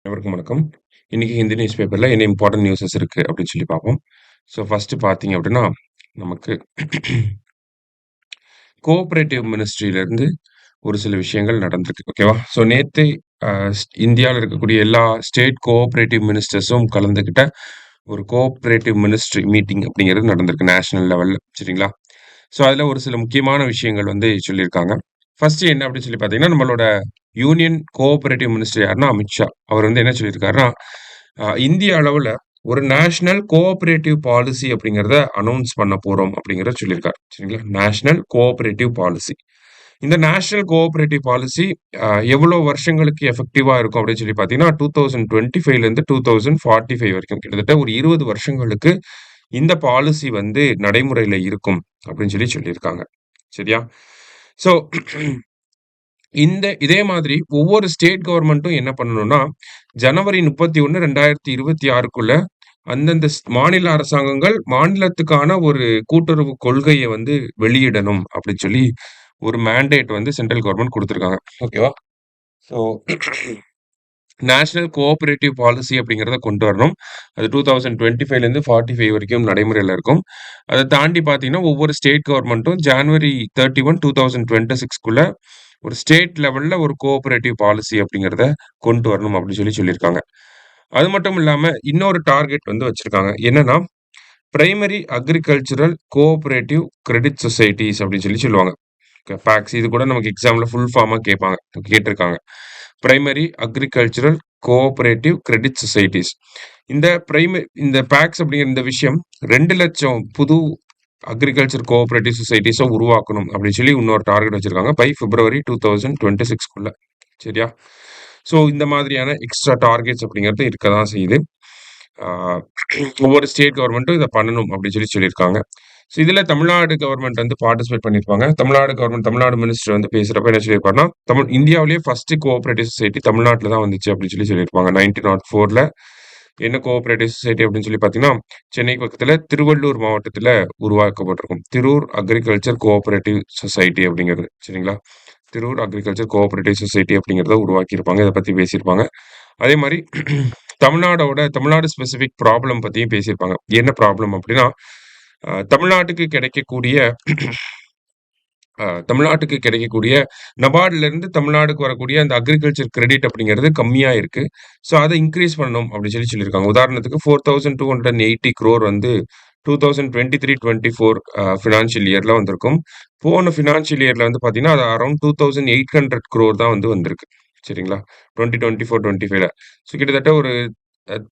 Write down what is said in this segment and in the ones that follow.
அனைவருக்கும் வணக்கம். இன்னைக்கு ஹிந்தி நியூஸ் பேப்பர்ல என்ன இம்பார்ட்டன்ட் நியூஸஸ் இருக்கு அப்படின்னு சொல்லி பார்ப்போம். ஸோ ஃபர்ஸ்ட் பார்த்தீங்க அப்படின்னா, நமக்கு கோஆப்பரேட்டிவ் மினிஸ்ட்ரியில இருந்து ஒரு சில விஷயங்கள் நடந்திருக்கு. ஓகேவா? ஸோ நேத்து அ இந்தியால இருக்கக்கூடிய எல்லா ஸ்டேட் கோஆப்பரேட்டிவ் மினிஸ்டர்ஸும் கலந்துக்கிட்ட ஒரு கோஆப்பரேட்டிவ் மினிஸ்ட்ரி மீட்டிங் அப்படிங்கிறது நடந்திருக்கு நேஷனல் லெவல்ல. சரிங்களா? ஸோ அதுல ஒரு சில முக்கியமான விஷயங்கள் வந்து சொல்லியிருக்காங்க. ஃபர்ஸ்ட் என்ன அப்படின்னு சொல்லி பார்த்தீங்கன்னா, நம்மளோட யூனியன் கோஆப்பரேட்டிவ் மினிஸ்டர் யாருன்னா அமித்ஷா. அவர் வந்து என்ன சொல்லியிருக்காருன்னா, இந்திய அளவுல ஒரு நேஷனல் கோஆப்பரேட்டிவ் பாலிசி அப்படிங்கிறத அனௌன்ஸ் பண்ண போறோம் அப்படிங்கிறத சொல்லியிருக்காரு. சரிங்களா? National cooperative policy. இந்த நேஷனல் கோஆப்பரேட்டிவ் பாலிசி எவ்வளோ வருஷங்களுக்கு எஃபெக்டிவா இருக்கும் அப்படின்னு சொல்லி பார்த்தீங்கன்னா, 2025லேருந்து 2045 வரைக்கும் கிட்டத்தட்ட ஒரு 20 வருஷங்களுக்கு இந்த பாலிசி வந்து நடைமுறையில இருக்கும் அப்படின்னு சொல்லியிருக்காங்க. சரியா? ஸோ இதே மாதிரி ஒவ்வொரு ஸ்டேட் கவர்மெண்ட்டும் என்ன பண்ணணும்னா, ஜனவரி 31, 2026க்குள்ள அந்தந்த மாநில அரசாங்கங்கள் மாநிலத்துக்கான ஒரு கூட்டுறவு கொள்கைய வந்து வெளியிடணும் அப்படின்னு ஒரு மேண்டேட் வந்து சென்ட்ரல் கவர்மெண்ட் குடுத்திருக்காங்க. ஓகேவா? ஸோ நேஷனல் கோஆப்பரேட்டிவ் பாலிசி அப்படிங்கிறத கொண்டு வரணும். அது 2025லேருந்து 45 வரைக்கும் நடைமுறையில இருக்கும். அத தாண்டி பார்த்தீங்கன்னா, ஒவ்வொரு ஸ்டேட் கவர்மெண்ட்டும் ஜான்வரி 31, 2026க்குள்ள ஒரு ஸ்டேட் லெவல்ல ஒரு கோஆப்பரேட்டிவ் பாலிசி அப்படிங்கிறத கொண்டு வரணும் அப்படின்னு சொல்லியிருக்காங்க. அது மட்டும் இல்லாம இன்னொரு டார்கெட் வந்து வச்சிருக்காங்க. என்னன்னா, primary agricultural cooperative credit societies அப்படின்னு சொல்லுவாங்க. பேக்ஸ் இது கூட நமக்கு எக்ஸாம்ல ஃபுல் ஃபார்மா கேட்டிருக்காங்க. Primary agricultural cooperative credit societies. இந்த பேக்ஸ் அப்படிங்கிற இந்த விஷயம் 2,00,000 புது அக்ரிகல்ச்சர் கோஆப்பரேட்டிவ் சொசைட்டீஸ உருவாக்கணும் அப்படின்னு இன்னொரு டார்கெட் வச்சிருக்காங்க பை பிப்ரவரி 2026க்குள்ள. சரியா? ஸோ இந்த மாதிரியான எக்ஸ்ட்ரா டார்கெட்ஸ் அப்படிங்கிறது இருக்க தான் செய்யுது. ஆ ஒவ்வொரு ஸ்டேட் கவர்மெண்ட்டும் இத பண்ணணும் அப்படின்னு சொல்லியிருக்காங்க. ஸோ இதுல தமிழ்நாடு கவர்மெண்ட் வந்து பார்ட்டிசிபேட் பண்ணியிருப்பாங்க. தமிழ்நாடு மினிஸ்டர் வந்து பேசுறப்ப என்ன சொல்லியிருப்பாருன்னா, இந்தியாவிலேயே ஃபர்ஸ்ட் கோஆப்பரேட்டிவ் சொசைட்டி தமிழ்நாட்டுல தான் வந்துச்சு அப்படின்னு சொல்லியிருப்பாங்க. 1904ல என்ன கோஆப்பரேட்டிவ் சொசைட்டி அப்படின்னு பார்த்தீங்கன்னா, சென்னைக்கு பக்கத்துல திருவள்ளூர் மாவட்டத்துல உருவாக்கப்பட்டிருக்கும். திரூர் அக்ரிகல்ச்சர் கோஆப்பரேட்டிவ் சொசைட்டி அப்படிங்கிறது. சரிங்களா? திரூர் அக்ரிகல்ச்சர் கோஆப்பரேட்டிவ் சொசைட்டி அப்படிங்கிறத உருவாக்கியிருப்பாங்க. இத பத்தி பேசியிருப்பாங்க. அதே மாரி தமிழ்நாடு ஸ்பெசிபிக் ப்ராப்ளம் பத்தியும் பேசியிருப்பாங்க. என்ன ப்ராப்ளம் அப்படின்னா, தமிழ்நாட்டுக்கு கிடைக்கக்கூடிய தமிழ்நாட்டுக்கு கிடைக்கக்கூடிய நபார்ட்ல இருந்து தமிழ்நாடுக்கு வரக்கூடிய அந்த அக்ரிகல்ச்சர் கிரெடிட் அப்படிங்கிறது கம்மியா இருக்கு. ஸோ அத இன்கிரீஸ் பண்ணணும் அப்படின்னு சொல்லியிருக்காங்க. உதாரணத்துக்கு 4,280 crore வந்து 2023-24 ஃபினான்ஷியல் இயர்ல வந்திருக்கும். போன ஃபினான்ஷியல் இயர்ல வந்து பார்த்தீங்கன்னா, அது அரவுண்ட் 2,800 crore தான் வந்து வந்திருக்கு. சரிங்களா? 2024-25ல. ஸோ கிட்டத்தட்ட ஒரு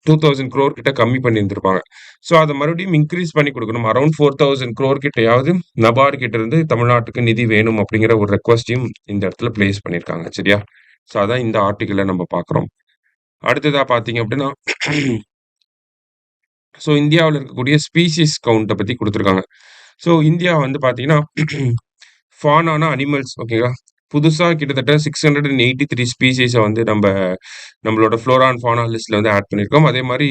2,000 crore கிட்ட கம்மி பண்ணியிருந்திருப்பாங்க. ஸோ அத மறுபடியும் இன்கிரீஸ் பண்ணி குடுக்கணும். அரவுண்ட் 4,000 crore கிட்டயாவது நபார்டு கிட்ட இருந்து தமிழ்நாட்டுக்கு நிதி வேணும் அப்படிங்கிற ஒரு ரெக்வெஸ்ட்டையும் இந்த இடத்துல பிளேஸ் பண்ணியிருக்காங்க. சரியா? ஸோ அதான் இந்த ஆர்டிக்கிள்ல நம்ம பார்க்குறோம். அடுத்ததா பார்த்தீங்க அப்படின்னா, ஸோ இந்தியாவுல இருக்கக்கூடிய ஸ்பீசிஸ் கவுண்ட்ட பத்தி குடுத்திருக்காங்க. ஸோ இந்தியா வந்து பார்த்தீங்கன்னா, ஃபானானா அனிமல்ஸ் ஓகேவா? புதுசா கிட்டத்தட்ட 683 ஸ்பீசிஸ வந்து நம்மளோட ஃப்ளோரா அண்ட் ஃபானா லிஸ்ட்ல வந்து ஆட் பண்ணியிருக்கோம். அதே மாரி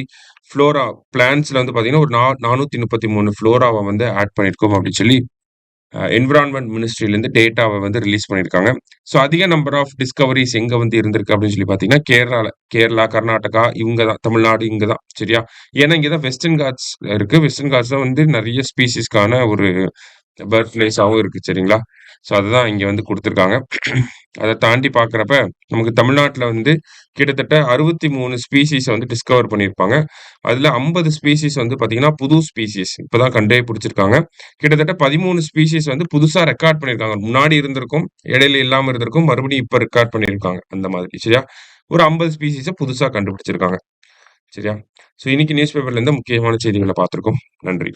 பிளான்ட்ஸ்ல வந்து பார்த்தீங்கன்னா, ஒரு 433 ஃப்ளோராவ வந்து ஆட் பண்ணியிருக்கோம் அப்படின்னு என்விரான்மென்ட் மினிஸ்ட்ரியிலேருந்து டேட்டாவ வந்து ரிலீஸ் பண்ணியிருக்காங்க. ஸோ அதிக நம்பர் ஆஃப் டிஸ்கவரிஸ் எங்க வந்து இருந்திருக்கு அப்படின்னு பார்த்தீங்கன்னா, கேரளா, கர்நாடகா இவங்க தான். தமிழ்நாடு இங்க தான். சரியா? ஏன்னா இங்க தான் வெஸ்டர்ன் காட்ஸ் இருக்கு. வெஸ்டர்ன் காட்ஸ் தான் வந்து நெறைய ஸ்பீசிஸ்க்கான ஒரு பர்த் பிளேஸாவும் இருக்கு. சரிங்களா? ஸோ அதுதான் இங்க வந்து குடுத்துருக்காங்க. அத தாண்டி பார்க்குறப்ப, நமக்கு தமிழ்நாட்டுல வந்து கிட்டத்தட்ட 63 ஸ்பீசிஸ வந்து டிஸ்கவர் பண்ணியிருப்பாங்க. அதுல 50 ஸ்பீசிஸ் வந்து பார்த்தீங்கன்னா, புது ஸ்பீசிஸ். இப்பதான் கண்டே பிடிச்சிருக்காங்க. கிட்டத்தட்ட 13 ஸ்பீசிஸ் வந்து புதுசா ரெக்கார்ட் பண்ணியிருக்காங்க. முன்னாடி இருந்திருக்கும், இடையில இல்லாம இருந்திருக்கும், மறுபடியும் இப்ப ரெக்கார்ட் பண்ணியிருக்காங்க. அந்த மாதிரி. சரியா? ஒரு 50 ஸ்பீசிஸ புதுசா கண்டுபிடிச்சிருக்காங்க. சரியா? ஸோ இன்னைக்கு நியூஸ் பேப்பர்ல இருந்த முக்கியமான செய்திகள பார்த்திருக்கோம். நன்றி.